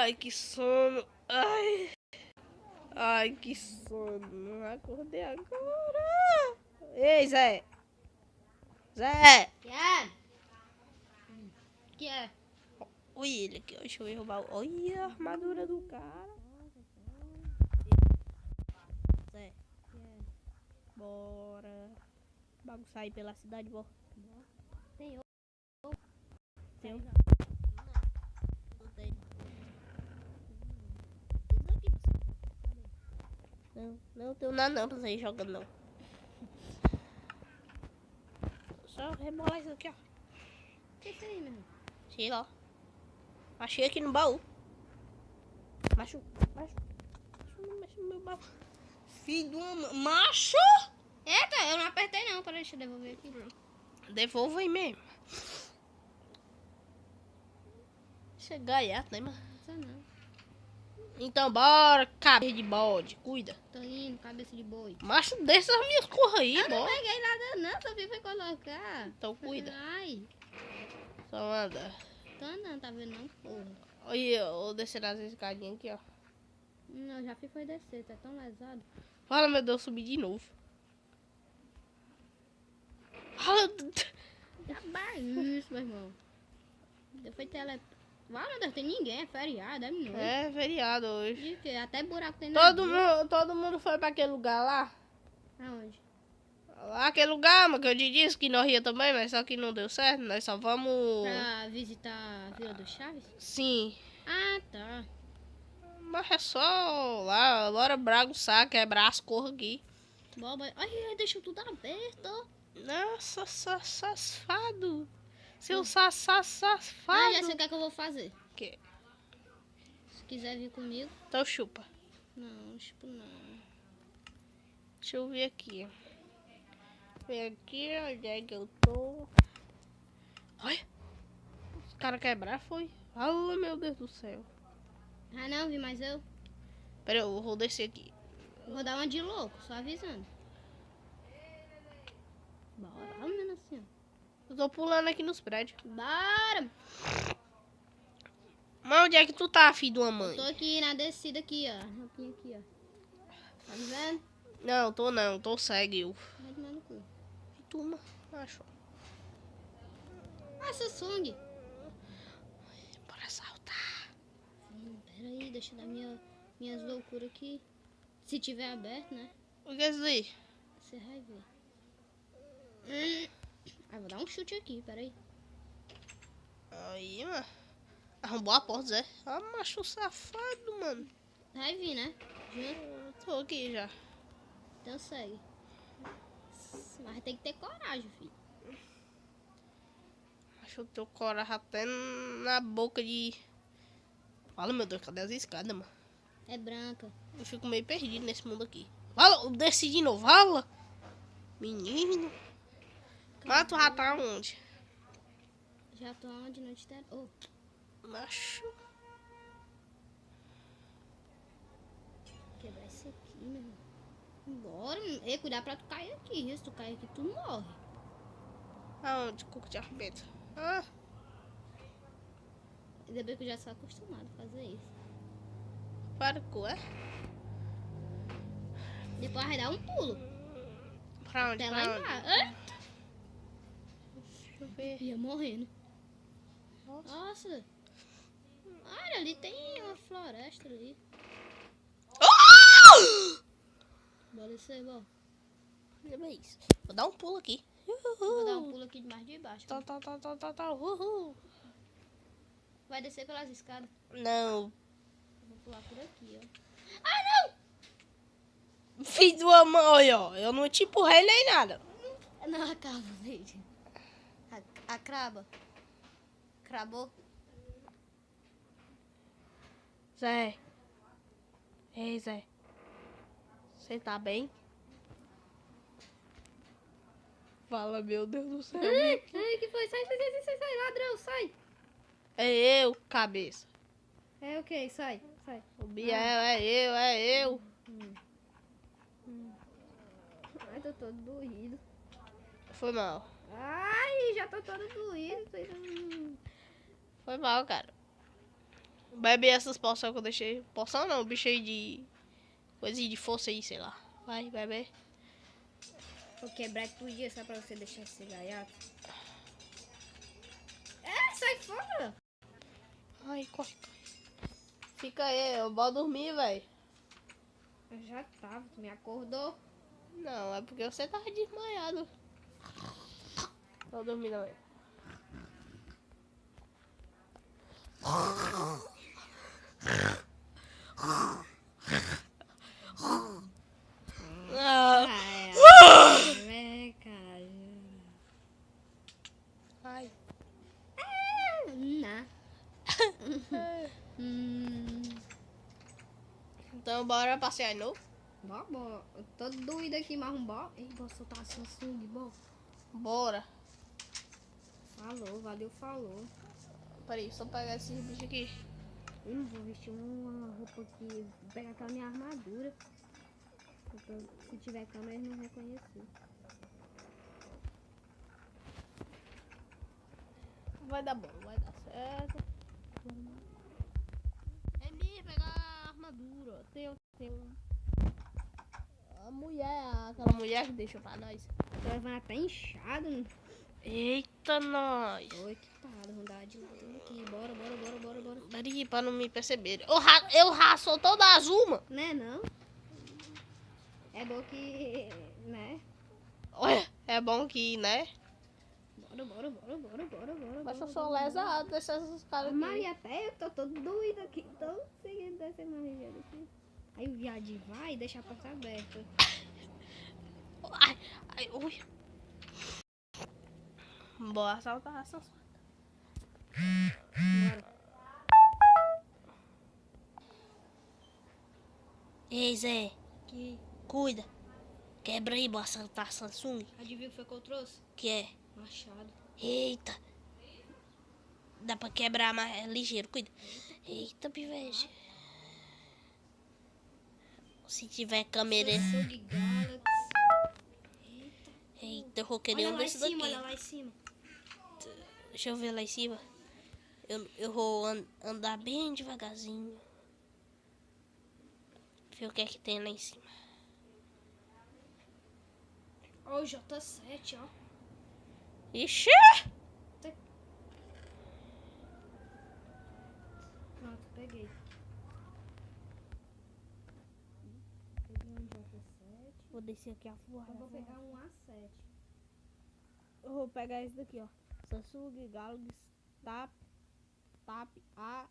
Ai, que sono. Ai, que sono. Acordei agora. Ei, Zé. Zé. Que é? Olha ele aqui, ó. Deixa eu ir roubar. Olha a armadura do cara. Zé. Bora. Bagunçar aí pela cidade, bora. Tem outro. Tem um? Não. Não tem. Não tenho nada não pra sair jogando não. Só rebolar isso aqui, ó. Que é isso aí, meu irmão? Sei lá. Achei aqui no baú. Macho no meu baú. Filho de uma... Macho! Eita, eu não apertei não. Peraí, deixa eu devolver aqui. Devolva aí mesmo. Isso é gaiato, né, mano? Não sei não. Então bora, cabeça de bode. Cuida. Tô indo, cabeça de boi. Macho, deixa as minhas corras aí, Eu não bora. peguei nada não, só vim foi colocar. Então cuida. Ai, Só anda. tô andando, tá vendo não, porra. Olha, eu vou descer as escadinhas aqui, ó. Não, já fui foi descer, tá tão lesado. Fala, meu Deus, subir de novo. Fala. Isso, meu irmão. Foi tele... Vai, meu Deus, tem ninguém, é feriado, é noite. É feriado hoje. De quê? Até buraco tem na rua. Todo mundo foi pra aquele lugar lá. Aonde? Lá, aquele lugar, mas que eu te disse que nós ia também, mas só que não deu certo. Nós só vamos... Pra visitar a Vila do Chaves? Sim. Ah, tá. Mas é só lá, bora bagunçar, quebrar as cores aqui. Boba. Ai, deixa tudo aberto. Nossa, safado. Seu Ah, safado. já sei o que é que eu vou fazer. O quê? Se quiser vir comigo. Então chupa. Não, tipo não. Deixa eu ver aqui. Ver aqui, onde é que eu tô. Olha. Os caras quebraram, foi. Oh, meu Deus do céu. Ah, não, vi mais eu. Pera aí, eu vou descer aqui. Eu vou dar uma de louco, só avisando. Bora, menina assim, ó. Eu tô pulando aqui nos prédios. Bora! Mas onde é que tu tá, filho de uma mãe? Tô aqui na descida aqui, ó. Rampinha aqui, ó. Tá me vendo? Não, tô cego eu. Vai tomar no cu. E turma, macho. Ah, Samsung. Bora saltar. Pera aí, deixa eu dar minhas loucuras aqui. Se tiver aberto, né? O que é isso aí? Você vai ver. Ah, vou dar um chute aqui, pera aí. Aí, mano. Arrombou a porta, Zé. Ah, macho safado, mano. Vai vir, né? Junto. Eu tô aqui já. Então segue. Mas tem que ter coragem, filho. Acho que eu tô coragem até na boca de... Fala, meu Deus, cadê as escadas, mano? É branca. Eu fico meio perdido nesse mundo aqui. Fala, eu desci de novo, fala. Menino. Mas tu já tá onde? Já tô onde não te der. Oh, Macho. quebrar isso aqui, meu irmão. Bora, ei, cuidado pra tu cair aqui. Se tu cair aqui, tu morre. Aonde? Cuco de arrebenta. Ah, Ainda bem que eu já sou acostumado a fazer isso. parkour, é? Depois vai dar um pulo. Pra onde? Até lá Pra onde? embaixo. Hã? Deixa eu ver. Ia morrendo. Nossa. Nossa. Olha, ali tem uma floresta ali. Bora descer, bora. Olha isso. Vou dar um pulo aqui. Vou dar um pulo aqui de mais de baixo. Tá. Uhul. Vai descer pelas escadas. Não. Vou pular por aqui, ó. Filho de uma mãe, ó. Eu não te empurrei nem nada. Não, acaba, gente. A craba. Crabou. Zé. Ei, Zé. Você tá bem? Fala, meu Deus do céu. Ai, que foi? Sai, ladrão, sai. É eu, cabeça. É o que? Sai. O Biel, é eu. Ai, tô todo doído. Foi mal. Ai, já tô todo doído. Foi mal, cara. Bebe essas poções que eu deixei. Poção não, bicho aí de... Coisinha de força aí, sei lá. Vai, bebe. Vou quebrar tudo dia só pra você deixar esse gaiato. É, sai fora. Ai, corre, corre. Fica aí, eu vou dormir, velho. Eu já tava, tu me acordou. Não, é porque você tava desmaiado. Vou dormir, não, velho. Ah. É, cara. Ai. Não. Então bora passear de novo? Bó, eu tô doida aqui, mas um bó. Ei, vou soltar a Samsung, bó. Bora. Falou, valeu, falou. Peraí, só pegar esse bicho aqui. Eu não vou vestir uma roupa aqui, vou pegar aquela minha armadura. Porque se tiver câmera, eles não reconhecer. Vai dar bom, vai dar certo. É mesmo, pegar a armadura. Tem a mulher, aquela mulher que deixou pra nós. Então vai até inchado. Né? Eita, nós. Oi, que parada, vamos dar de lado aqui. Bora. Peraí, pra não me perceber. Eu raço todas as uma. Né, não? É bom que, né? Olha, é bom que, né? Bora. Mas eu sou lesado desses caras aqui. Maria, até eu tô todo doida aqui. Tô seguindo descendo uma região aqui. Aí o viadinho vai e deixa a porta aberta. Ai, ui. Bora assaltar essas. Bora. Ei, Zé, Que? cuida. Quebra aí, bora assaltar a Samsung. Adivinha o que foi que eu trouxe? Que é? Machado. Eita. Dá pra quebrar mais ligeiro, cuida. Eita, pivete. Se tiver câmera. Samsung Galaxy. Eita, eu vou querer Olha um lá em desses cima, daqui. olha lá em cima. Deixa eu ver lá em cima. Eu vou andar bem devagarzinho. Ver o que é que tem lá em cima. Ó, o J7, ó. Ixi! Pronto, peguei. Peguei um J7. Vou descer aqui a Eu vou pegar um A7. Eu vou pegar esse daqui, ó. Samsung Galaxy Tab A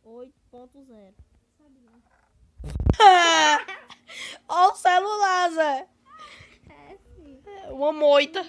8.0. Sabe não. Ó o celular, Zé. É sim. Uma moita.